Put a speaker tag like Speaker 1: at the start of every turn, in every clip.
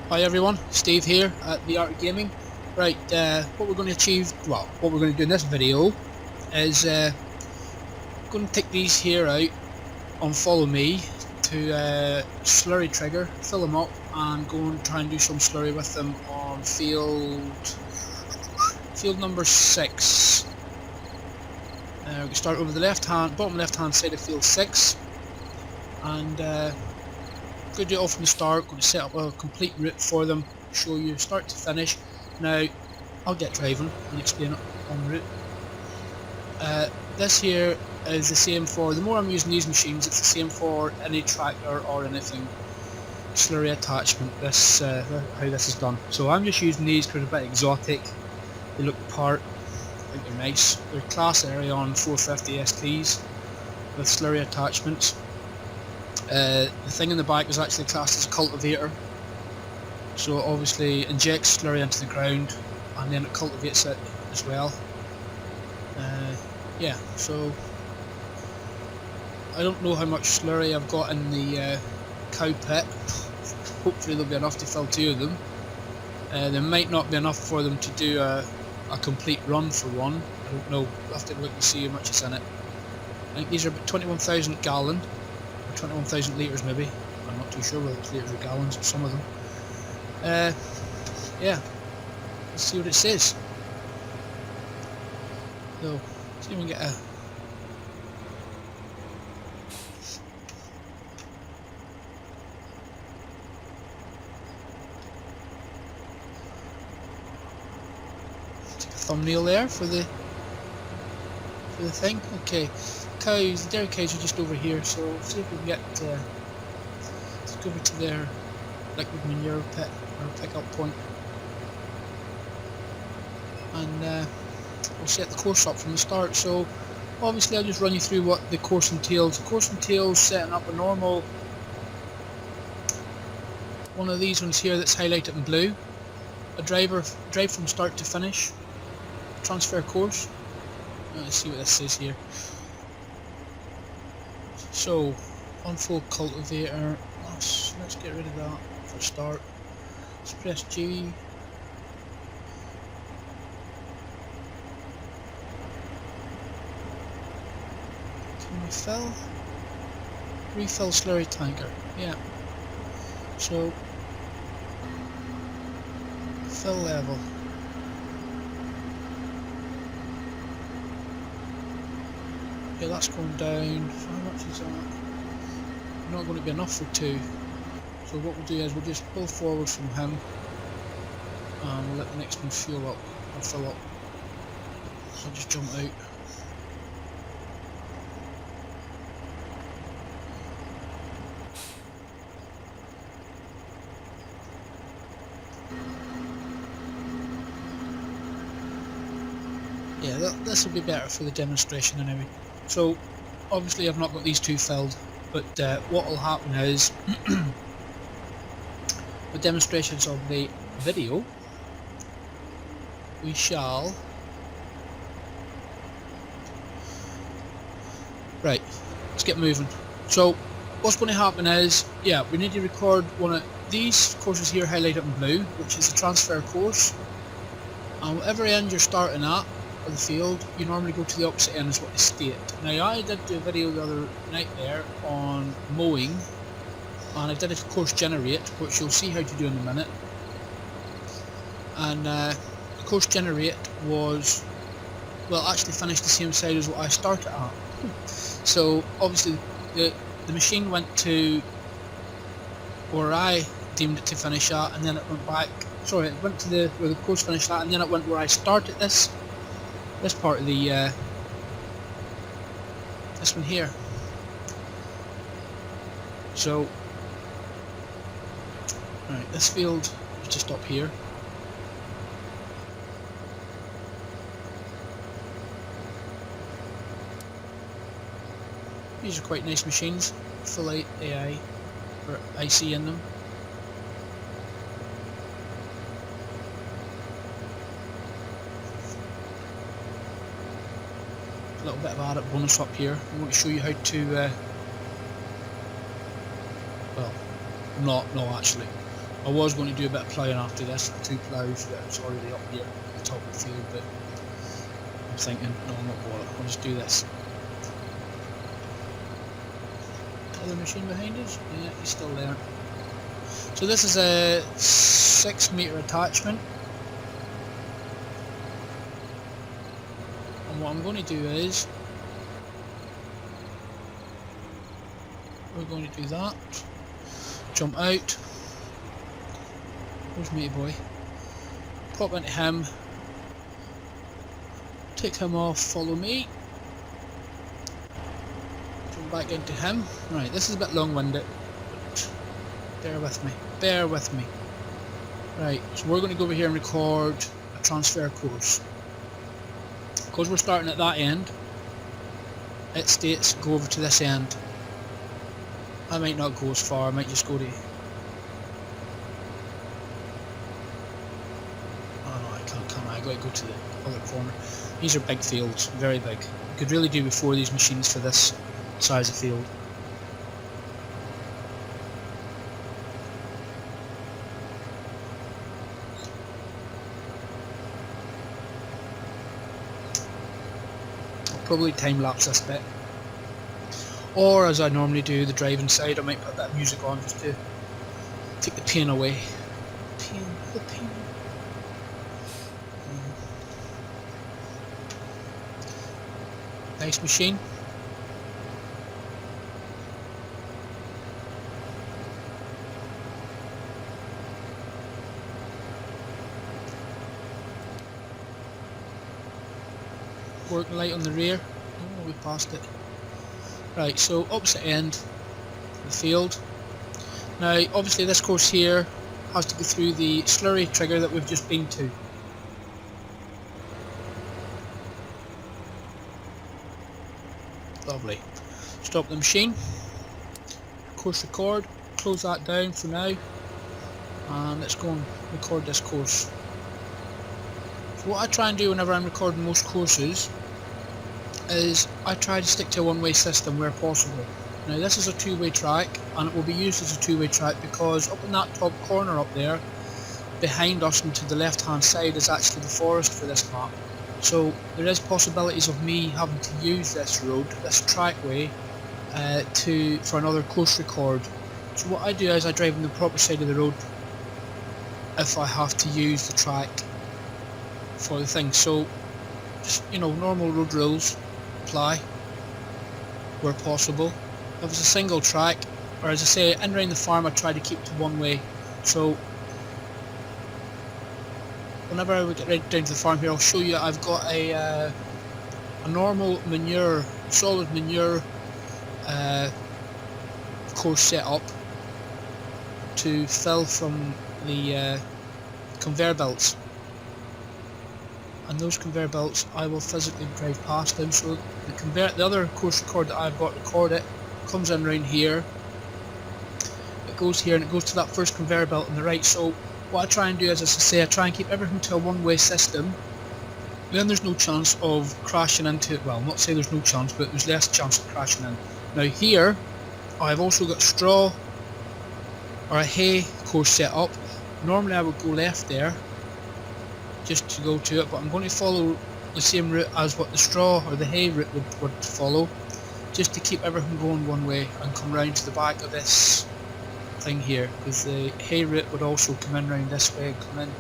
Speaker 1: Hi everyone, Steve here at The Art of Gaming. Right, what we're going to achieve, well, what we're going to do in this video is going to take these here out on Follow Me to slurry trigger, fill them up and go and try and do some slurry with them on field number 6. We can start over the bottom left hand side of field 6 and going to do it all from the start. Going to set up a complete route for them, show you start to finish. Now I'll get driving and explain it en route. This here is the same for, the more I'm using these machines, it's the same for any tractor or anything slurry attachment. This how this is done. So I'm just using these because they're a bit exotic, they look the part, I think they're nice. They're class area on 450 STs with slurry attachments. The thing in the back is actually classed as a cultivator, so it obviously injects slurry into the ground and then it cultivates it as well. Yeah, so I don't know how much slurry I've got in the cow pit. Hopefully there'll be enough to fill 2 of them. There might not be enough for them to do a complete run for one. I don't know, we'll have to look and see how much is in it. I think these are about 21,000 gallon. 21,000 litres maybe. I'm not too sure whether it's litres or gallons or some of them. Yeah, let's see what it says. So, see if we can get a... take a thumbnail there for the thing. Okay. Cows, the dairy cows are just over here, so see if we can get let's go over to their liquid manure pit or pick-up point, and we'll set the course up from the start. So obviously I'll just run you through what the course entails. The course entails setting up a normal one of these ones here that's highlighted in blue, a drive from start to finish, transfer course. Let's see what this says here. So, unfold cultivator, let's get rid of that for start. Let's press G. Can we fill? Refill slurry tanker, yeah. So, fill level. Yeah, that's going down. So how much is that? Not going to be enough for 2. So what we'll do is we'll just pull forward from him and we'll let the next one fuel up or fill up. I'll just jump out. Yeah, this will be better for the demonstration anyway. So obviously I've not got these 2 filled, but what will happen is with demonstrations of the video, we shall... Right, let's get moving. So what's going to happen is, yeah, we need to record one of these courses here highlighted in blue, which is the transfer course, and whatever end you're starting at the field, you normally go to the opposite end is what they state. Now I did do a video the other night there on mowing, and I did a course generate, which you'll see how to do in a minute. And the course generate was, well, actually finished the same side as what I started at. So obviously the machine went to where I deemed it to finish at, and then it went back, sorry, it went to where the course finished at, and then it went where I started this part of the this one here. So right, this field is just up here. These are quite nice machines, full AI or IC in them. A little bit of added bonus up here. I want to show you how to well, no actually. I was going to do a bit of ploughing after this, 2 ploughs that was already up here at the top of the field, but I'm thinking, no, I'm not bothered, I'll just do this. Other machine behind us? Yeah, he's still there. So this is a 6 metre attachment, and what I'm going to do is we're going to do that, jump out, where's matey boy, pop into him, take him off, follow me, jump back into him. Right, this is a bit long-winded, but bear with me, bear with me. Right, so we're going to go over here and record a transfer course. Because we're starting at that end, it states go over to this end. I might not go as far, I might just go to... Oh no, I can't, I gotta go to the other corner. These are big fields, very big. You could really do before these machines for this size of field. I'll probably time lapse this bit. Or as I normally do, the driving side, I might put that music on just to take the pain away. The pain. Nice machine. Working light on the rear. Oh, we passed it. Right, so opposite end of the field. Now obviously this course here has to go through the slurry trigger that we've just been to. Lovely. Stop the machine. Course record. Close that down for now. And let's go and record this course. So what I try and do whenever I'm recording most courses is I try to stick to a one-way system where possible. Now this is a two-way track, and it will be used as a two-way track because up in that top corner up there behind us and to the left hand side is actually the forest for this map. So there is possibilities of me having to use this road, this trackway, for another course record. So what I do is I drive on the proper side of the road if I have to use the track for the thing. So just, you know, normal road rules apply where possible. If it's a single track, or as I say, in around the farm I try to keep to one way. So whenever I get right down to the farm here, I'll show you I've got a normal manure, solid manure course set up to fill from the conveyor belts. And those conveyor belts I will physically drive past them, so the other course record that I've got recorded comes in around here, it goes here and it goes to that first conveyor belt on the right. So what I try and do is, as I say, I try and keep everything to a one-way system. Then there's no chance of crashing into it. Well, I'm not saying there's no chance, but there's less chance of crashing in. Now here I've also got straw or a hay course set up. Normally I would go left there just to go to it, but I'm going to follow the same route as what the straw or the hay route would follow, just to keep everything going one way and come round to the back of this thing here, because the hay route would also come in round this way and come in.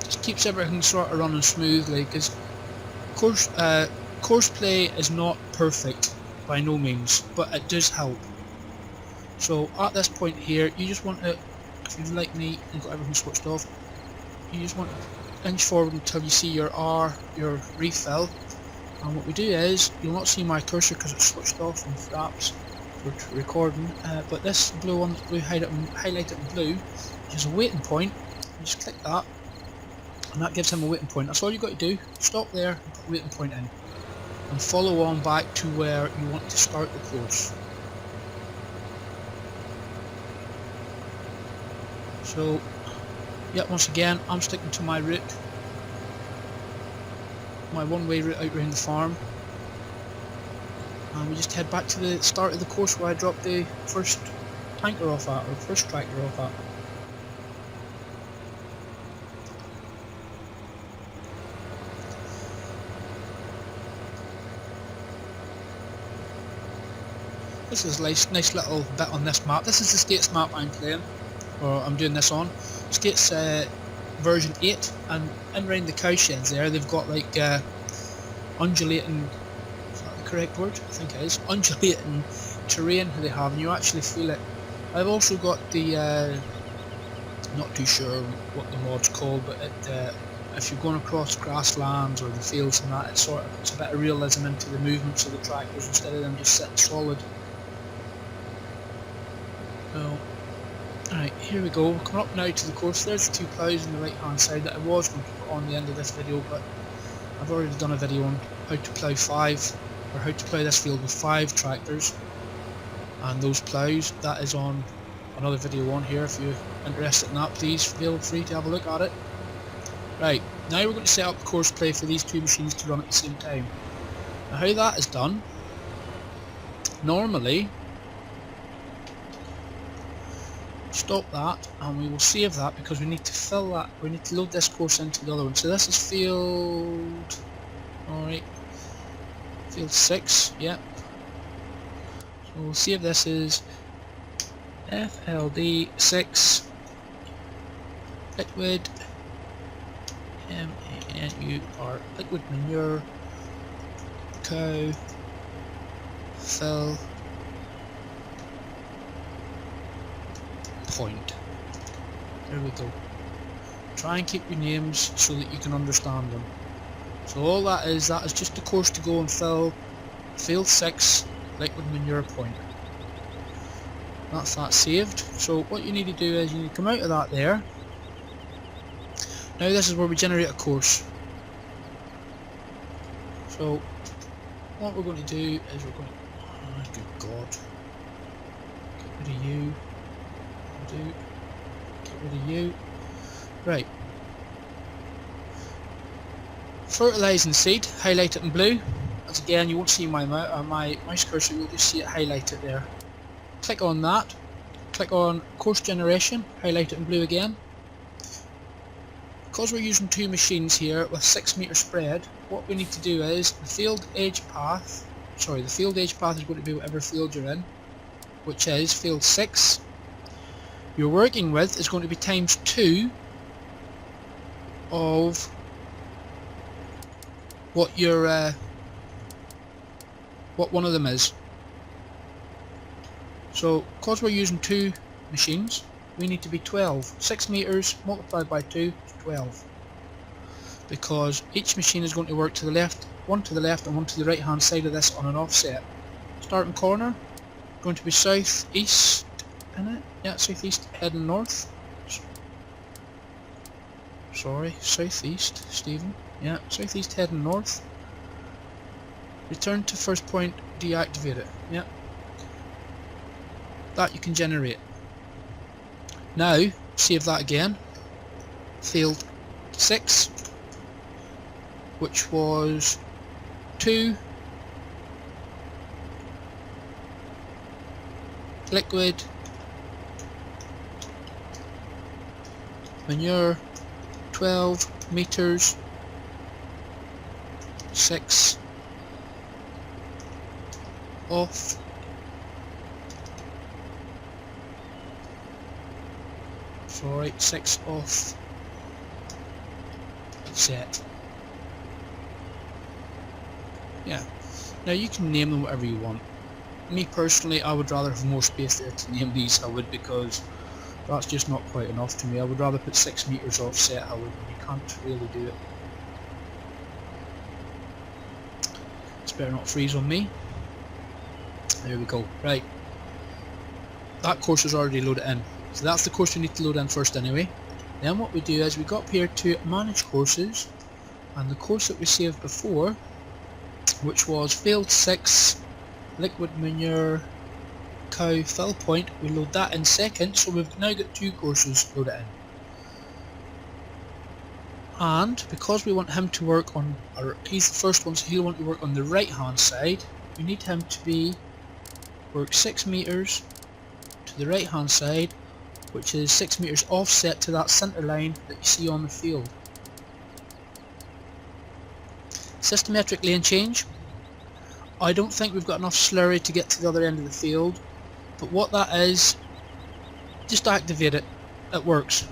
Speaker 1: Just keeps everything sort of running smoothly, because Courseplay is not perfect by no means, but it does help. So at this point here, you just want to, if you've like me and got everything switched off, you just want to inch forward until you see your refill. And what we do is, you'll not see my cursor because it's switched off and fraps for recording, but this blue one, blue highlighted in blue, is a waiting point. You just click that, and that gives him a waiting point. That's all you've got to do. Stop there and put a waiting point in, and follow on back to where you want to start the course. So, yeah, once again, I'm sticking to my route, my one-way route out around the farm, and we just head back to the start of the course where I dropped the first tanker off at, or first tractor off at. This is a nice little bit on this map. This is the States map I'm playing, or I'm doing this on. States version 8, and in around the cow sheds there, they've got like undulating, is that the correct word? I think it is. Undulating terrain they have, and you actually feel it. I've also got the, not too sure what the mod's called, but if you're going across grasslands or the fields and that, it's a bit of realism into the movements of the tractors instead of them just sitting solid. So, alright, here we go. We're coming up now to the course. There's the two ploughs on the right hand side that I was going to put on the end of this video, but I've already done a video on how to plough how to plough this field with 5 tractors and those ploughs. That is on another video on here. If you're interested in that, please feel free to have a look at it. Right, now we're going to set up the Courseplay for these two machines to run at the same time. Now how that is done, normally, stop that and we will save that because we need to fill that, we need to load this course into the other one. So this is field, alright, field 6, yep. So we'll save this as FLD 6 liquid MANUR liquid manure cow fill point. There we go. Try and keep your names so that you can understand them. So all that is just the course to go and fill field 6 liquid manure point. That's that saved. So what you need to do is you need to come out of that there. Now this is where we generate a course. So what we're going to do is we're going to, oh good god, get rid of you. Get rid of you. Right. Fertilizing seed, highlight it in blue. As again, you won't see my mouse cursor, you'll just see it highlighted there. Click on that. Click on course generation, highlight it in blue again. Because we're using 2 machines here with 6 meter spread, what we need to do is the field edge path is going to be whatever field you're in, which is field 6. You're working with is going to be times 2 of what your what one of them is. So because we're using 2 machines, we need to be 12. 6 meters multiplied by 2 is 12, because each machine is going to work to the left, one to the left and one to the right hand side of this on an offset. Starting corner going to be southeast. In it? Yeah, southeast heading north. Sorry, southeast, Stephen. Yeah, southeast heading north. Return to first point, deactivate it. Yeah. That you can generate. Now, save that again. Field 6, which was 2 liquid manure 12 meters 6 off sorry 6 off set. Yeah, now you can name them whatever you want. Me personally, I would rather have more space there to name these, I would, because that's just not quite enough to me. I would rather put 6 meters offset, I would. You can't really do it. It's better not freeze on me. There we go. Right. That course is already loaded in. So that's the course we need to load in first anyway. Then what we do is we go up here to manage courses, and the course that we saved before, which was field 6 liquid manure cow fill point, we load that in second, so we've now got 2 courses loaded in. And because we want him to work on, or he's the first one, so he'll want to work on the right hand side, we need him to be work 6 meters to to the right hand side, which is 6 meters offset to that center line that you see on the field. Systematic lane change. I don't think we've got enough slurry to get to the other end of the field, but what that is, just activate it. It works.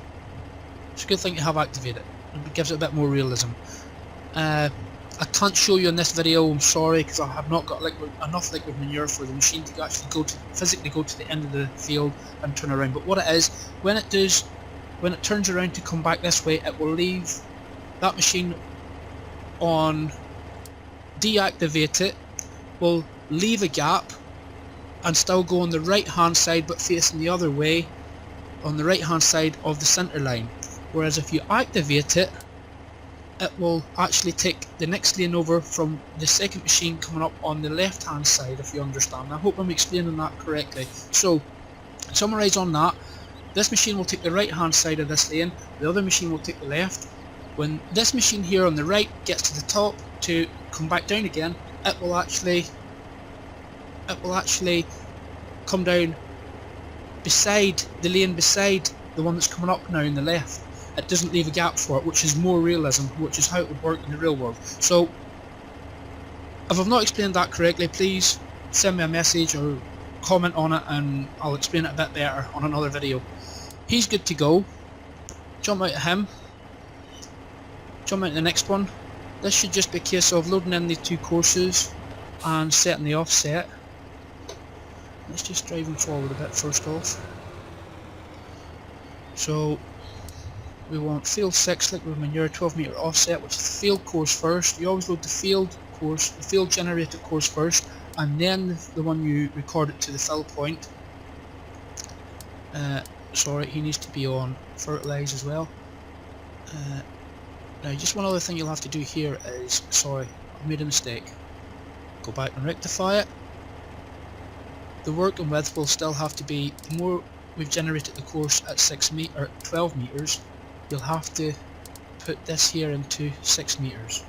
Speaker 1: It's a good thing to have activated. It gives it a bit more realism. I can't show you in this video, I'm sorry, because I have not got enough liquid manure for the machine to actually physically go to the end of the field and turn around. But what it is, when it turns around to come back this way, it will leave that machine on, deactivate it, will leave a gap and still go on the right hand side but facing the other way on the right hand side of the center line. Whereas if you activate it, it will actually take the next lane over from the second machine coming up on the left hand side, if you understand. I hope I'm explaining that correctly. So, summarise on that, this machine will take the right hand side of this lane, the other machine will take the left. When this machine here on the right gets to the top to come back down again, it will actually come down beside the lane beside the one that's coming up now in the left. It doesn't leave a gap for it, which is more realism, which is how it would work in the real world. So if I've not explained that correctly, please send me a message or comment on it and I'll explain it a bit better on another video. He's good to go. Jump out of him, jump out to the next one. This should just be a case of loading in the two courses and setting the offset. Let's just drive him forward a bit first off. So we want field 6 liquid manure 12 meter offset, which is the field course first. You always load the field generated course first, and then the one you record it to the fill point. Sorry, he needs to be on fertilise as well. Now just one other thing you'll have to do here is, sorry, I've made a mistake. Go back and rectify it. The working width will still have to be, the more we've generated the course at 12 meters, you'll have to put this here into 6 meters.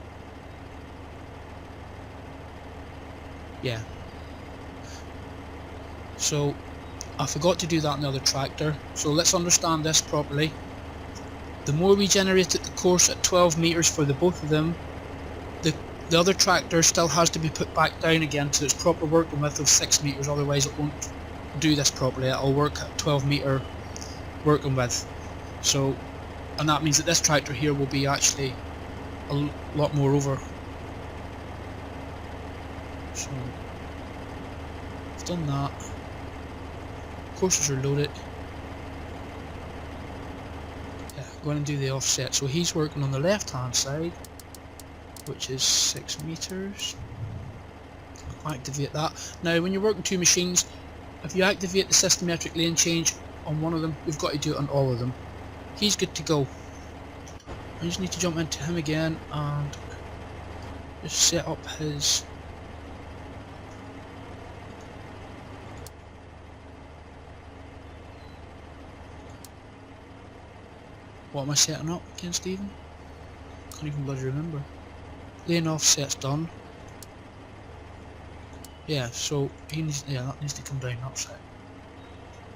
Speaker 1: Yeah. So I forgot to do that on the other tractor, so let's understand this properly. The more we generated the course at 12 meters for the both of them, the other tractor still has to be put back down again to its proper working width of 6 meters, otherwise it won't do this properly. It'll work at 12 meter working width. So, and that means that this tractor here will be actually a lot more over. So I've done that. Courses are loaded. Yeah, I'm going to do the offset. So he's working on the left hand side, which is 6 meters. Activate that. Now when you're working two machines, if you activate the systematic lane change on one of them, you've got to do it on all of them. He's good to go. I just need to jump into him again and just set up his what am I setting up again, Stephen? Can't even bloody remember. Lane offset's done. Yeah, so he needs, yeah, that needs to come down upside.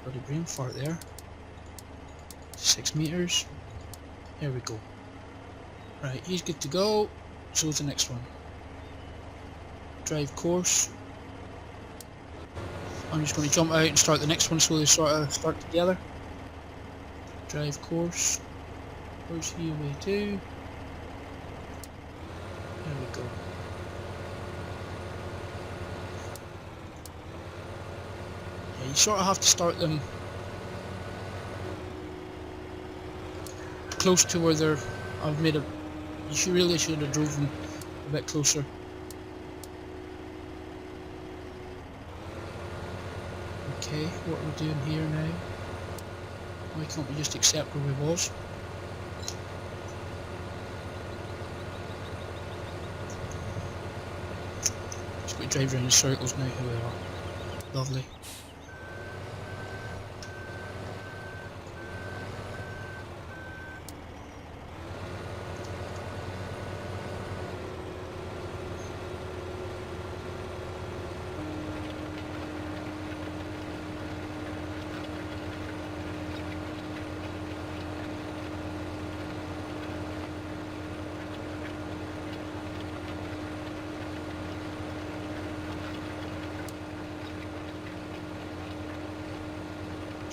Speaker 1: Bloody brain fart there. 6 meters. There we go. Right, he's good to go. So is the next one. Drive course. I'm just going to jump out and start the next one so they sort of start together. Drive course. Where's he away to? There we go. Yeah, you sort of have to start them close to where they're. I've made a. You really should have drove them a bit closer. Okay, what we're doing here now? Why can't we just accept where we was? Just got to drive around in circles now. Here we are. Lovely.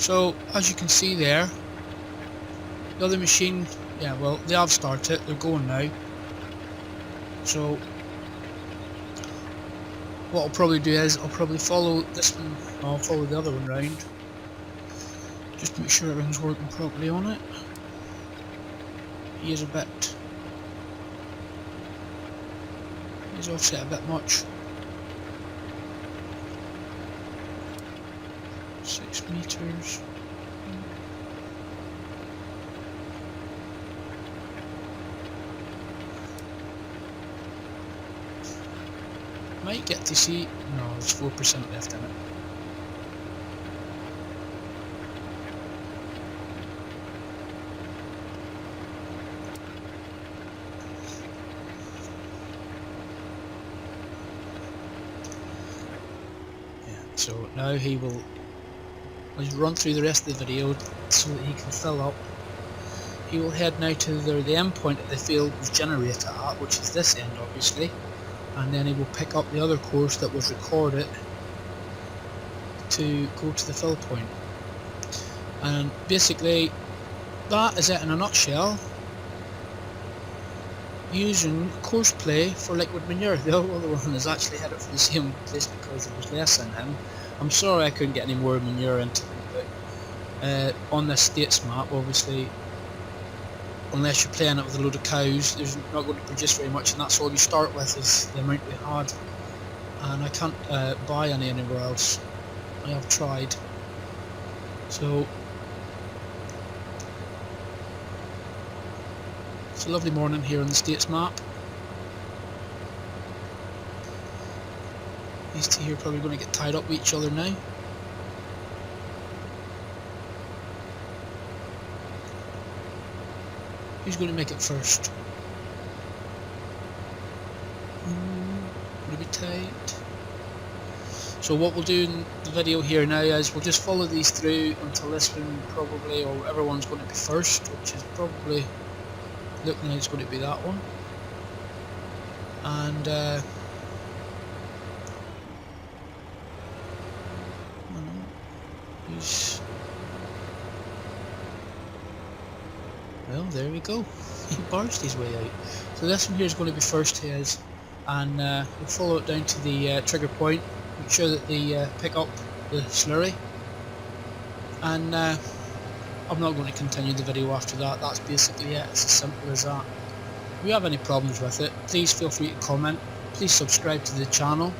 Speaker 1: So as you can see there, the other machine, yeah, well, they have started, they're going now. So what I'll probably do is I'll probably follow this one, I'll follow the other one round, just to make sure everything's working properly on it. He is he's offset a bit much. 6 meters. Might get to see, no, there's 4% left in it. Yeah, so now he will, let's run through the rest of the video so that he can fill up. He will head now to the end point that the field was generated at, which is this end obviously. And then he will pick up the other course that was recorded to go to the fill point. And basically that is it in a nutshell, using Courseplay for Liquid Manure. The other one is actually headed for the same place because there was less in him. I'm sorry I couldn't get any more manure into him, but on this states map obviously, unless you're playing it with a load of cows, there's not going to produce very much, and that's all you start with is the amount we had. And I can't buy any anywhere else. I have tried. So it's a lovely morning here on the states map. These two here are probably going to get tied up with each other now. Who's going to make it first? Gonna be tight. So what we'll do in the video here now is we'll just follow these through until this one probably, or everyone's going to be first, which is probably looking like it's going to be that one. And well, there we go. He barged his way out. So this one here is going to be first to his, and we'll follow it down to the trigger point, make sure that they pick up the slurry, and I'm not going to continue the video after that. That's basically it. It's as simple as that. If you have any problems with it, please feel free to comment, please subscribe to the channel,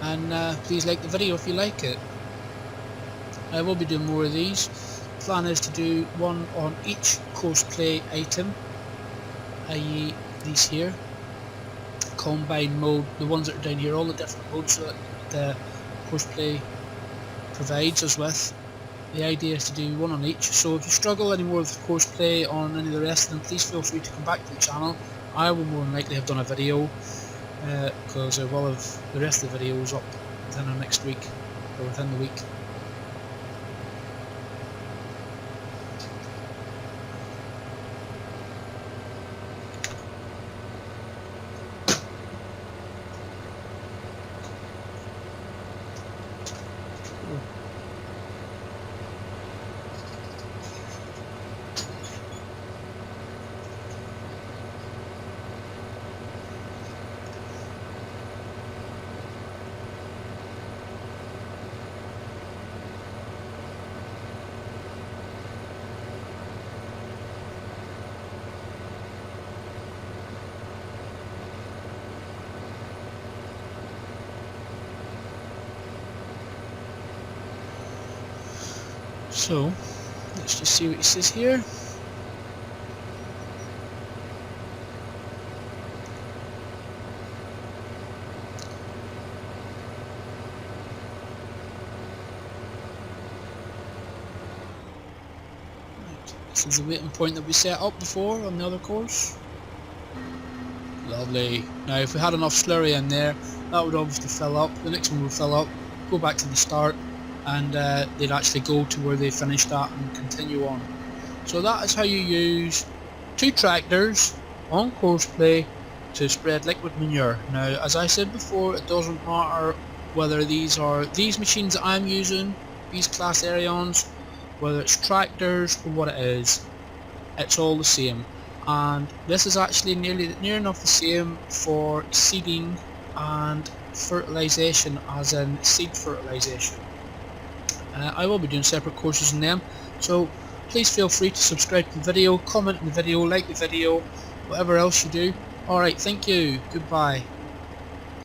Speaker 1: and please like the video if you like it. I will be doing more of these. Plan is to do one on each Courseplay item, i.e. these here, combine mode, the ones that are down here, all the different modes that the Courseplay provides us with. The idea is to do one on each, so if you struggle anymore with Courseplay on any of the rest, then please feel free to come back to the channel. I will more than likely have done a video, because I will have the rest of the videos up within the next week, or within the week. So, let's just see what he says here. Right. This is the waiting point that we set up before on the other course. Lovely. Now if we had enough slurry in there, that would obviously fill up, the next one will fill up, go back to the start, and they'd actually go to where they finished at and continue on. So that is how you use 2 tractors on Courseplay to spread liquid manure. Now as I said before, it doesn't matter whether these are these machines that I'm using these class aerions, whether it's tractors or what it is, it's all the same. And this is actually near enough the same for seeding and fertilization, as in seed fertilization. I will be doing separate courses on them, so please feel free to subscribe to the video, comment on the video, like the video, whatever else you do. Alright, thank you, goodbye.